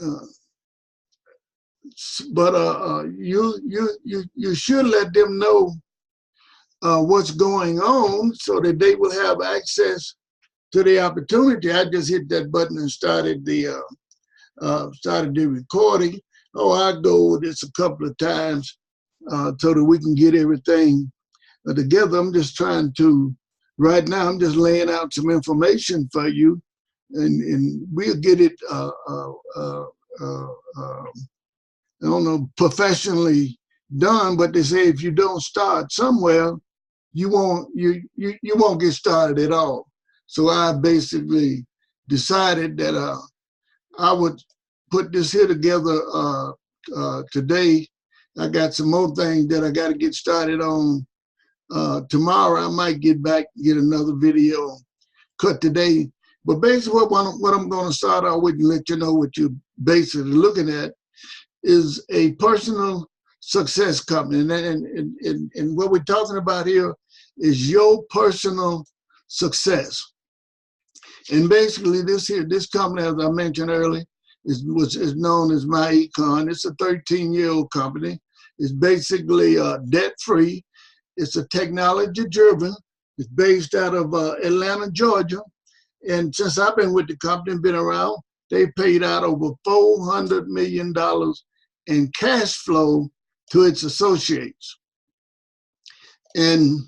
Uh, but you should let them know what's going on so that they will have access to the opportunity. I just hit that button and started the recording. Oh, I go with this a couple of times so that we can get everything together. I'm just trying to, right now, I'm just laying out some information for you, and we'll get it, I don't know, professionally done. But they say if you don't start somewhere, you won't get started at all. So I basically decided that I would put this here together today. I got some more things that I got to get started on tomorrow. I might get back and get another video cut today. But basically what I'm going to start out with and let you know what you're basically looking at is a personal success company. And what we're talking about here is your personal success. And basically this company, as I mentioned earlier, is known as MyEcon. It's a 13-year-old company. It's basically debt-free. It's a technology-driven. It's based out of Atlanta, Georgia. And since I've been with the company, been around, they paid out over $400 million in cash flow to its associates. And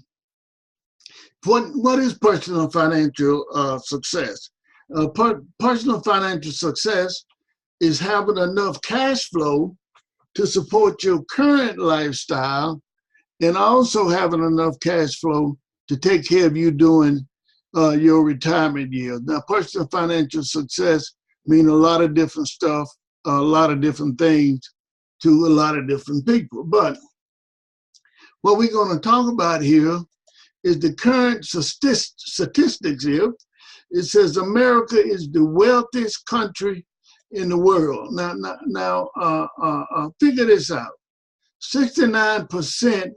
what is personal financial success? Personal financial success is having enough cash flow to support your current lifestyle and also having enough cash flow to take care of you during your retirement years. Now, personal financial success means a lot of different stuff, a lot of different things to a lot of different people. But what we're going to talk about here is the current statistics here. It says America is the wealthiest country in the world. Now, figure this out. 69%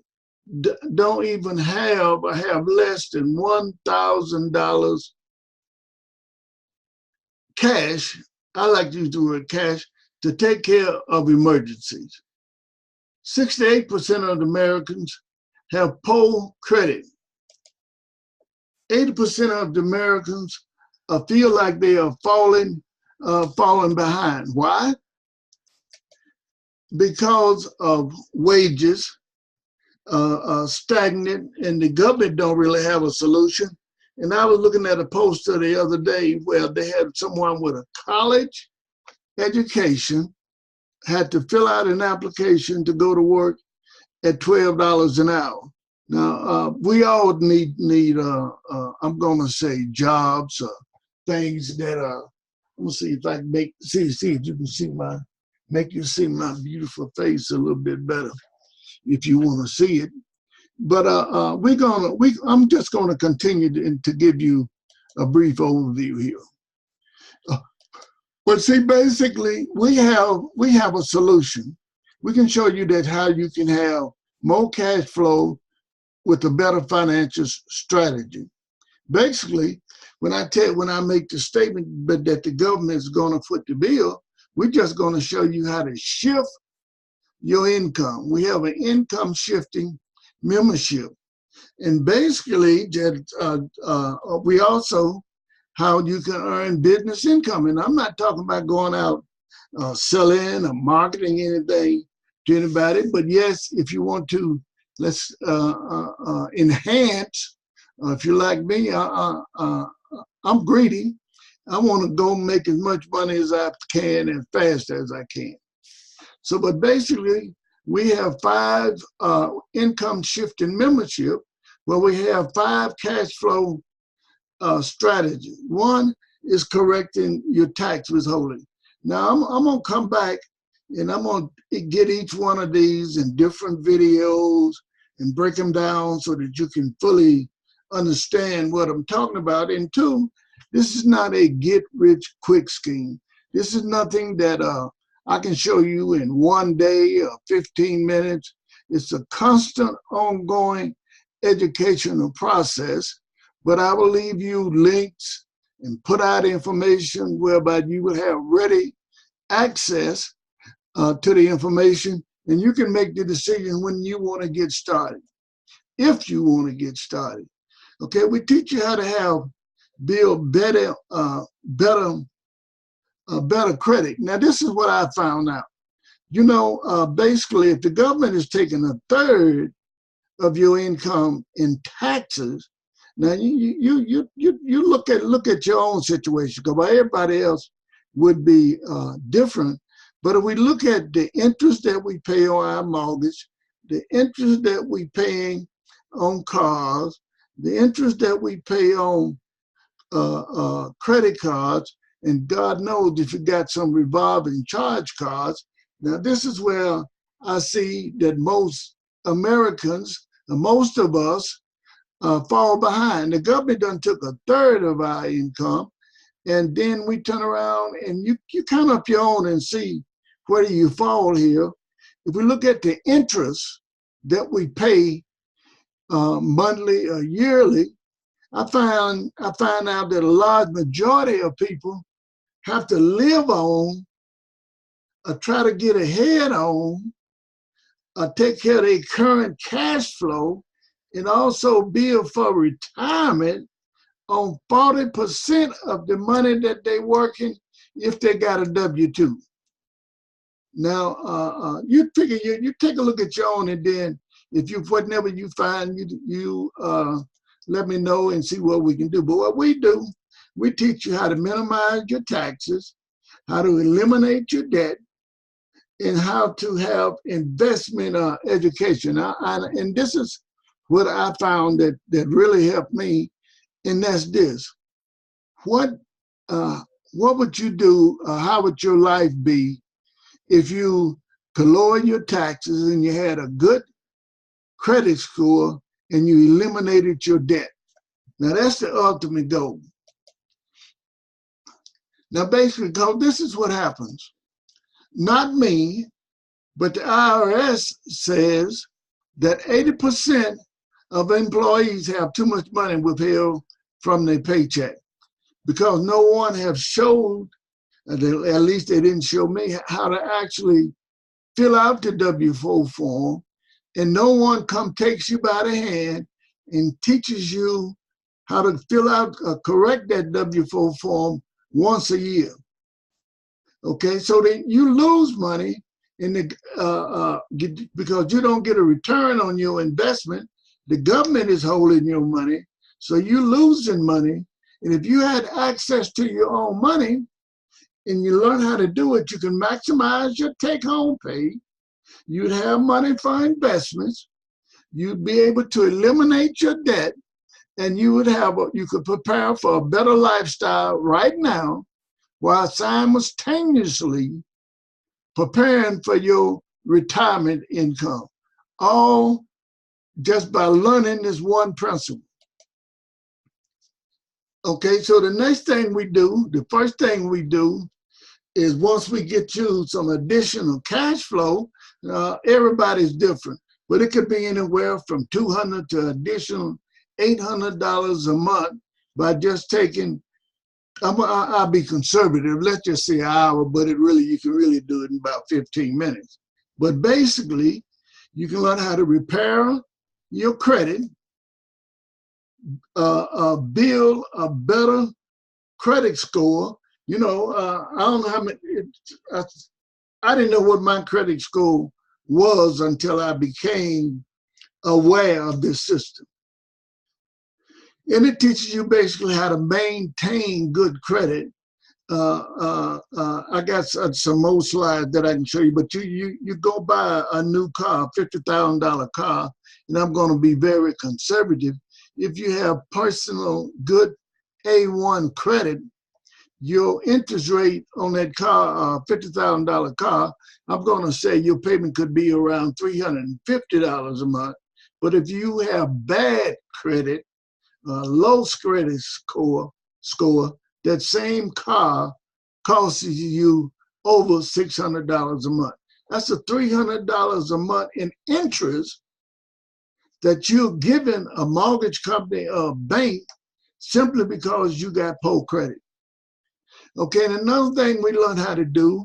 don't even have or have less than $1,000 cash. I like to use the word cash to take care of emergencies. 68% of Americans have poor credit. 80% of the Americans feel like they are falling behind. Why? Because of wages stagnant, and the government don't really have a solution. And I was looking at a poster the other day where they had someone with a college education had to fill out an application to go to work at $12 an hour. Now, we all need I'm going to say jobs, things that I'm going to see if I can see if you can see make you see my beautiful face a little bit better if you want to see it. But I'm just going to continue to give you a brief overview here. But see, basically, we have a solution. We can show you that how you can have more cash flow with a better financial strategy. Basically, when I make the statement that the government is going to foot the bill, we're just going to show you how to shift your income. We have an income shifting membership. And basically, we also how you can earn business income. And I'm not talking about going out selling or marketing anything to anybody, but yes, if you want to, let's enhance. If you're like me, I'm greedy. I want to go make as much money as I can as fast as I can. So, but basically, we have 5 income shifting membership where we have 5 cash flow strategies. One is correcting your tax withholding. Now, I'm going to come back and I'm going to get each one of these in different videos and break them down so that you can fully understand what I'm talking about. And 2, this is not a get-rich-quick scheme. This is nothing that I can show you in 1 day or 15 minutes. It's a constant, ongoing educational process, but I will leave you links and put out information whereby you will have ready access to the information, and you can make the decision when you want to get started, if you want to get started. Okay, we teach you how to build better credit. Now, this is what I found out. Basically, if the government is taking a third of your income in taxes, now you look at your own situation, because everybody else would be different. But if we look at the interest that we pay on our mortgage, the interest that we paying on cars, the interest that we pay on credit cards, and God knows if you got some revolving charge cards. Now, this is where I see that most Americans, most of us, fall behind. The government done took a third of our income, and then we turn around and you count up your own and see where do you fall here. If we look at the interest that we pay monthly or yearly, I find out that a large majority of people have to live on, try to get ahead on, take care of their current cash flow, and also build for retirement on 40% of the money that they're working if they got a W-2. Now, you figure you take a look at your own, and then if whatever you find, you let me know and see what we can do. But what we do, we teach you how to minimize your taxes, how to eliminate your debt, and how to have investment education. And this is what I found that really helped me, and that's this. What would you do, how would your life be if you could lower your taxes and you had a good credit score and you eliminated your debt? Now, that's the ultimate goal. Now, basically, this is what happens. Not me, but the IRS says that 80% of employees have too much money withheld from their paycheck, because no one have showed, at least they didn't show me, how to actually fill out the W-4 form, and no one takes you by the hand and teaches you how to fill out, correct that W-4 form once a year. Okay, so then you lose money because you don't get a return on your investment. The government is holding your money, so you're losing money. And if you had access to your own money and you learn how to do it, you can maximize your take-home pay. You'd have money for investments. You'd be able to eliminate your debt, and you could prepare for a better lifestyle right now, while simultaneously preparing for your retirement income, all just by learning this one principle. Okay, so the next thing we do, the first thing we do is, once we get you some additional cash flow, everybody's different, but it could be anywhere from $200 to additional $800 a month by just taking, I'll be conservative, let's just say an hour, but you can really do it in about 15 minutes. But basically, you can learn how to repair your credit, build a better credit score. I don't know how many, I didn't know what my credit score was until I became aware of this system. And it teaches you basically how to maintain good credit. I got some more slides that I can show you, but you go buy a new car, $50,000 car, and I'm going to be very conservative. If you have personal good A1 credit, your interest rate on that car, $50,000 car, I'm going to say your payment could be around $350 a month. But if you have bad credit, low credit score, that same car costs you over $600 a month. That's a $300 a month in interest that you're giving a mortgage company or a bank simply because you got poor credit. Okay, and another thing we learned how to do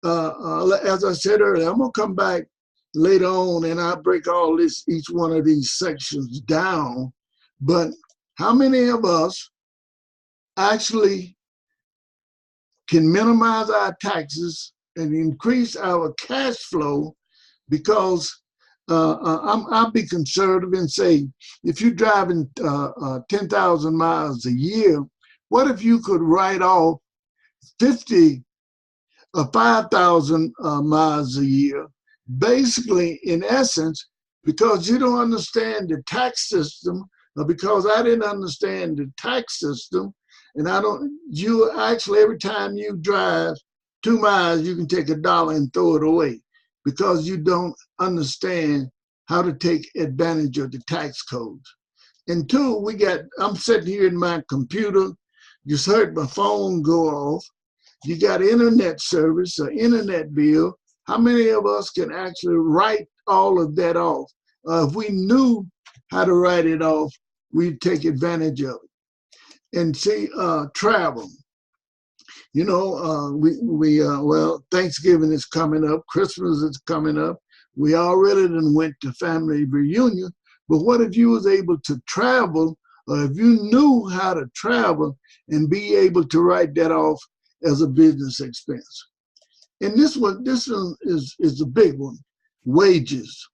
as I said earlier, I'm gonna come back later on and I break all this, each one of these sections down. But how many of us actually can minimize our taxes and increase our cash flow? Because I'll be conservative and say, if you're driving 10,000 miles a year, what if you could write off 50 or 5,000 miles a year? Basically, in essence, because you don't understand the tax system, or because I didn't understand the tax system, and you actually, every time you drive 2 miles, you can take $1 and throw it away because you don't understand how to take advantage of the tax codes. And two, I'm sitting here in my computer, just heard my phone go off. You got internet service, an internet bill. How many of us can actually write all of that off? If we knew how to write it off, we'd take advantage of it. And see, travel. You know, well, Thanksgiving is coming up, Christmas is coming up. We already done went to family reunion, but what if you was able to travel, or if you knew how to travel and be able to write that off as a business expense? And this one is a big one, wages.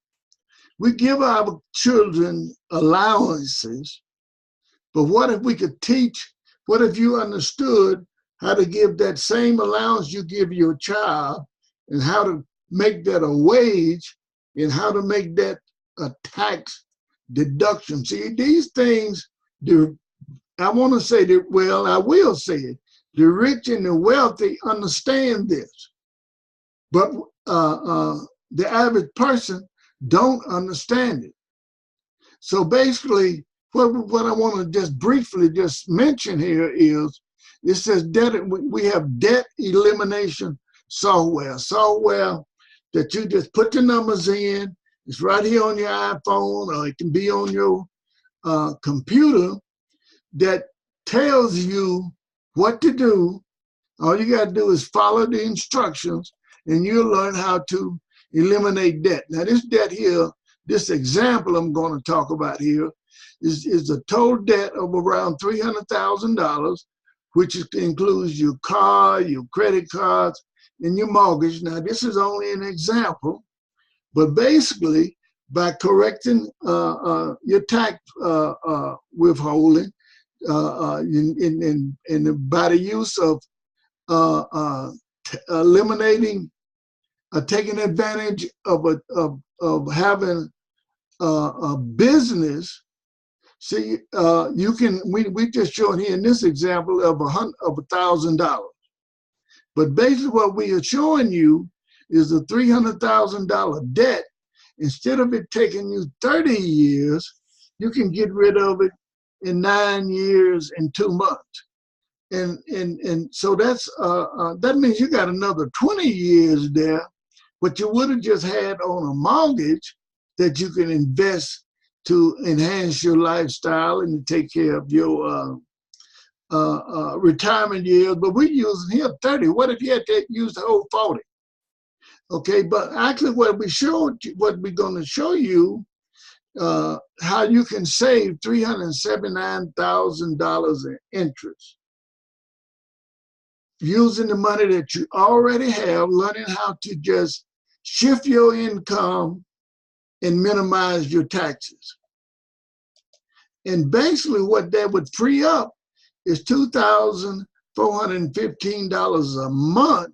We give our children allowances, but what if we could teach, what if you understood how to give that same allowance you give your child and how to make that a wage and how to make that a tax deduction? See, these things, I want to say that, well, I will say it, the rich and the wealthy understand this, but the average person don't understand it. So basically, what I want to just briefly just mention here is, it says we have debt elimination software that you just put the numbers in. It's right here on your iPhone, or it can be on your computer, that tells you what to do. All you got to do is follow the instructions and you'll learn how to eliminate debt. Now this debt here, this example I'm going to talk about here is a total debt of around $300,000, which includes your car, your credit cards, and your mortgage. Now this is only an example, but basically by correcting your tax withholding, and by the use of eliminating, taking advantage of having a business. See, you can. We just showed here in this example of $1,000, but basically what we are showing you is a $300,000 debt. Instead of it taking you 30 years, you can get rid of it in 9 years and 2 months. And so that's that means you got another 20 years there, but you would have just had on a mortgage that you can invest to enhance your lifestyle and to take care of your retirement years. But we're using here 30. What if you had to use the whole 40? Okay, but actually what we're going to show you, how you can save $379,000 in interest using the money that you already have, learning how to just shift your income and minimize your taxes. And basically what that would free up is $2,415 a month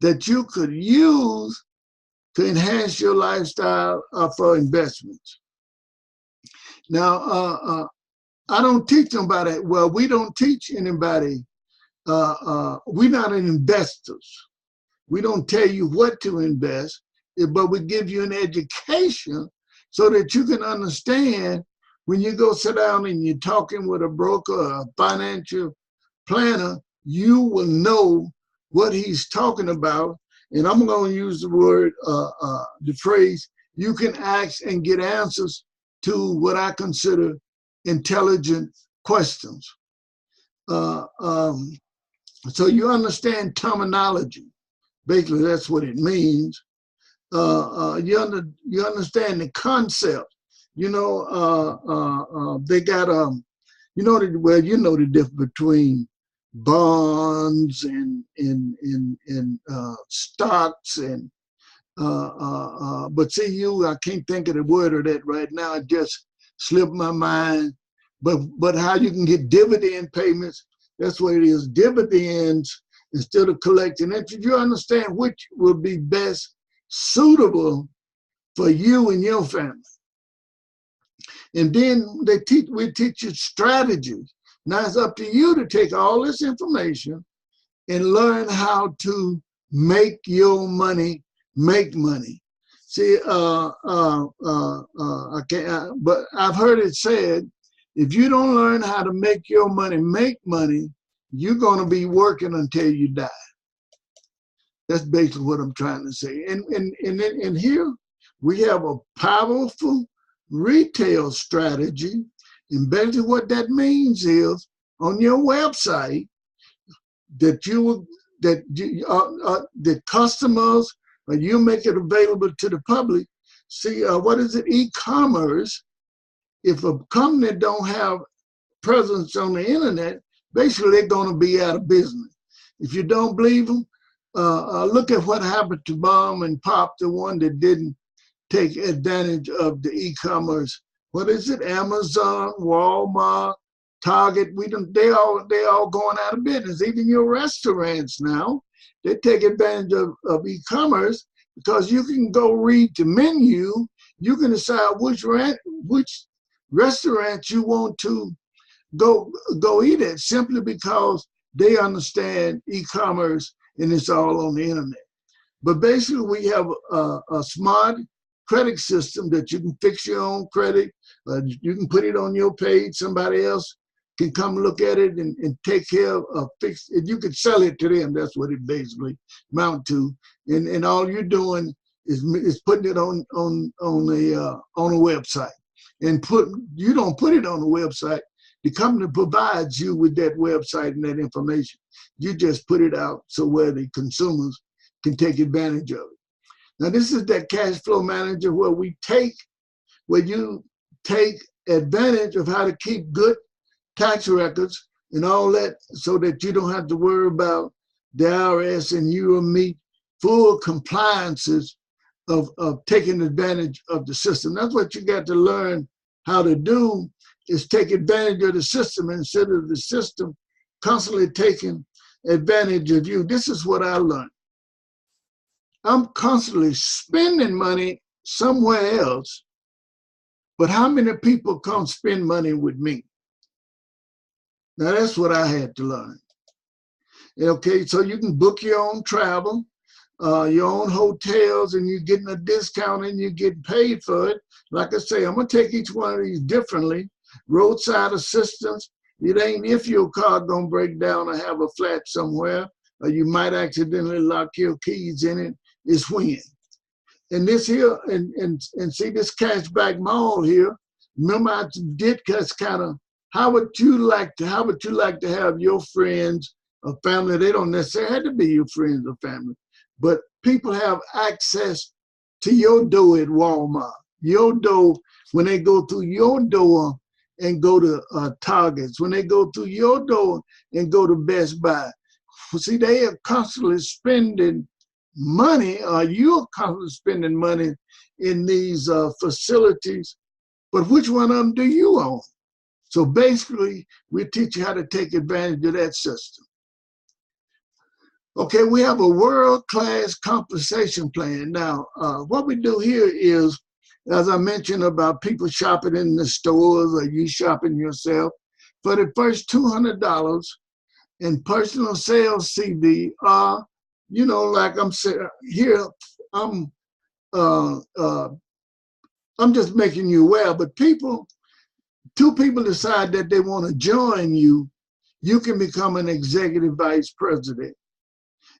that you could use to enhance your lifestyle for investments. Now, I don't teach nobody, well, we don't teach anybody, we're not investors. We don't tell you what to invest, but we give you an education so that you can understand when you go sit down and you're talking with a broker or a financial planner, you will know what he's talking about. And I'm going to use the word, the phrase, you can ask and get answers to what I consider intelligent questions. So you understand terminology. Basically, that's what it means. You understand the concept. You know, they got you know well, you know the difference between bonds and stocks and but see, I can't think of the word of that right now. It just slipped my mind. But how you can get dividend payments? That's what it is. Dividends instead of collecting interest. You understand which will be best suitable for you and your family. And then we teach you strategies. Now it's up to you to take all this information and learn how to make your money make money. See, I can't, but I've heard it said, if you don't learn how to make your money make money, you're going to be working until you die. That's basically what I'm trying to say. And here we have a powerful retail strategy. And basically what that means is on your website that the customers, you make it available to the public. See, what is it? E-commerce. If a company don't have presence on the internet, basically they're going to be out of business. If you don't believe them, look at what happened to Mom and Pop, the one that didn't take advantage of the e-commerce. What is it? Amazon, Walmart, Target. They all going out of business. Even your restaurants now, they take advantage of e-commerce because you can go read the menu. You can decide which restaurant you want to go eat at simply because they understand e-commerce and it's all on the internet. But basically we have a smart credit system that you can fix your own credit. You can put it on your page. Somebody else can come look at it and take care of fix it. You could sell it to them. That's what it basically amount to. And all you're doing is putting it on a website. And you don't put it on the website. The company provides you with that website and that information. You just put it out so where the consumers can take advantage of it. Now this is that cash flow manager where you take advantage of how to keep good tax records and all that so that you don't have to worry about the IRS and you will meet full compliances of taking advantage of the system. That's what you got to learn how to do, is take advantage of the system instead of the system constantly taking advantage of you. This is what I learned. I'm constantly spending money somewhere else, but how many people come spend money with me? Now that's what I had to learn. Okay, so you can book your own travel, your own hotels, and you're getting a discount and you're getting paid for it. Like I say, I'm gonna take each one of these differently. Roadside assistance, it ain't if your car gonna break down or have a flat somewhere, or you might accidentally lock your keys in it, it's when. And this here, and see this Cashback Mall here, remember I did kind of, how would you like to have your friends or family? They don't necessarily have to be your friends or family, but people have access to your door at Walmart. Your door, when they go through your door and go to Targets, when they go through your door and go to Best Buy. See, they are constantly spending money, or you're constantly spending money in these facilities, but which one of them do you own? So basically, we teach you how to take advantage of that system. Okay, we have a world-class compensation plan. Now, what we do here is, as I mentioned about people shopping in the stores or you shopping yourself, for the first $200 in personal sales CD, you know, like I'm saying here, I'm just making you aware, but two people decide that they want to join you, you can become an executive vice president.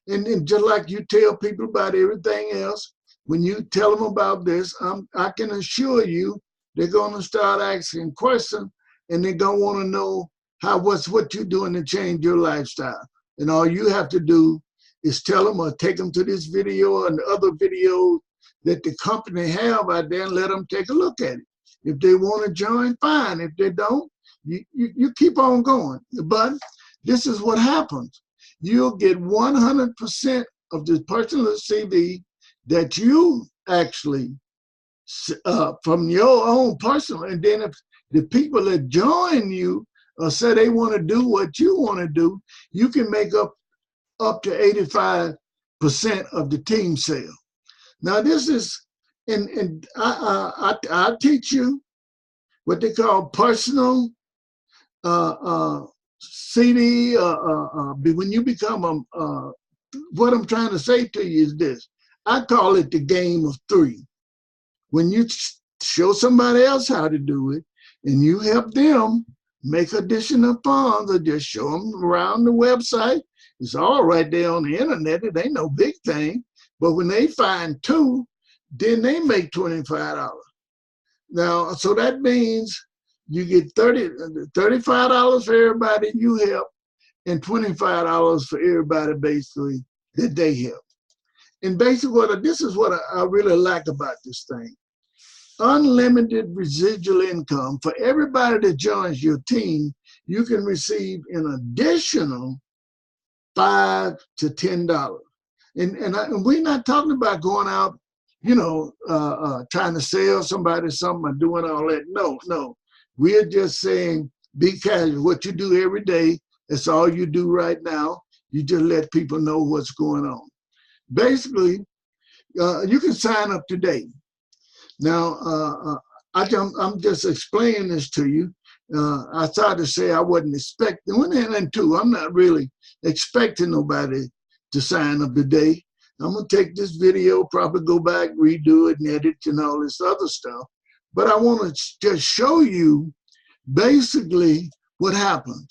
And just like you tell people about everything else, when you tell them about this, I can assure you they're going to start asking questions, and they're going to want to know what you're doing to change your lifestyle. And all you have to do is tell them or take them to this video and other videos that the company have out there and let them take a look at it. If they want to join, fine. If they don't, you keep on going. But this is what happens. You'll get 100% of the personal CV that you actually, from your own personal, and then if the people that join you say they want to do what you want to do, you can make up to 85% of the team sale. Now this is, and I teach you what they call personal CD. When you become what I'm trying to say to you is this: I call it the game of three. When you show somebody else how to do it, and you help them make additional funds, or just show them around the website. It's all right there on the internet. It ain't no big thing. But when they find two, then they make $25. Now, so that means you get $35 for everybody you help, and $25 for everybody basically that they help. And basically, this is what I really like about this thing. Unlimited residual income. For everybody that joins your team, you can receive an additional $5 to $10. And we're not talking about going out, trying to sell somebody something or doing all that. No. We're just saying be casual. What you do every day, that's all you do right now. You just let people know what's going on. Basically, you can sign up today. Now, I'm just explaining this to you. I started to say I wasn't expecting, I'm not really expecting nobody to sign up today. I'm going to take this video, probably go back, redo it, and edit and all this other stuff. But I want to just show you basically what happens.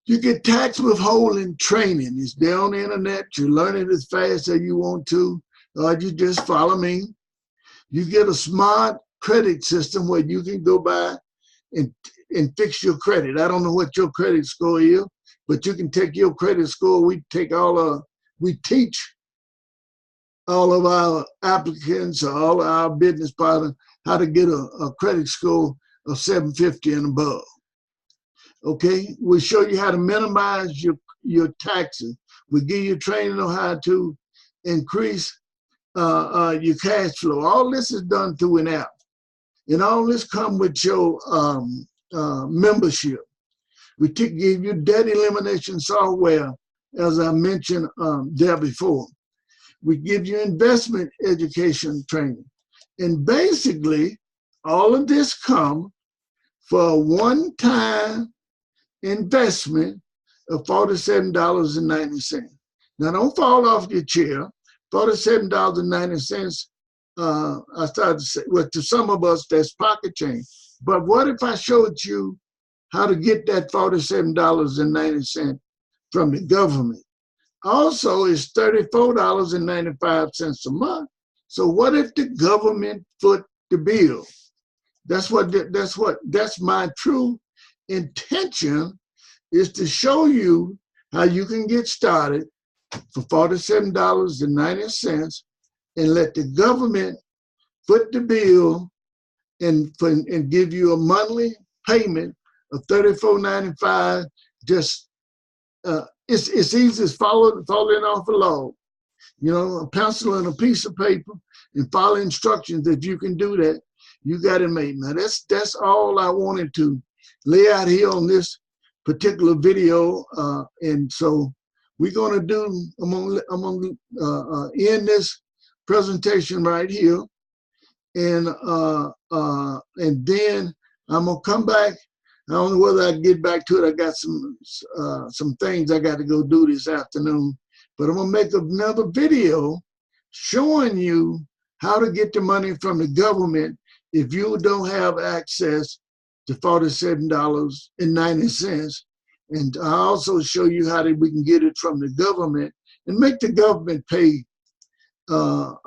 You get tax withholding training. It's there on the internet. You learn it as fast as you want to, or you just follow me. You get a smart credit system where you can go by and fix your credit. I don't know what your credit score is, but you can take your credit score. We teach all of our applicants, or all of our business partners, how to get a credit score of 750 and above. Okay, we show you how to minimize your taxes. We give you training on how to increase your cash flow. All this is done through an app, and all this comes with your membership. We give you debt elimination software, as I mentioned there before. We give you investment education training, and basically all of this comes for a one-time investment of $47.90. Now, don't fall off your chair. $47.90, I started to say, well, to some of us, that's pocket change. But what if I showed you how to get that $47.90 from the government? Also, it's $34.95 a month. So what if the government foot the bill? That's my true intention, is to show you how you can get started for $47.90 and let the government foot the bill and give you a monthly payment of $34.95. Just it's easy as falling off a log. A pencil and a piece of paper and follow instructions. If you can do that, you got it made. Now that's all I wanted to lay out here on this particular video, and so we're going to do. I'm gonna end this presentation right here, and then I'm gonna come back. I don't know whether I can get back to it. I got some things I got to go do this afternoon, but I'm gonna make another video showing you how to get the money from the government if you don't have access to $47.90. And I also show you how we can get it from the government and make the government pay for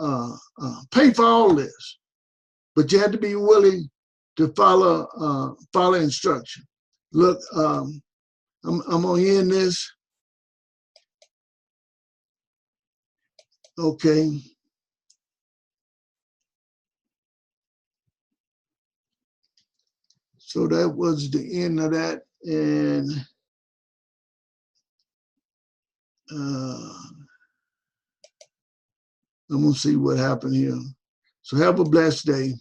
all this. But you have to be willing to follow instruction. Look, I'm gonna end this. Okay. So that was the end of that. And I'm going to see what happened here. So have a blessed day.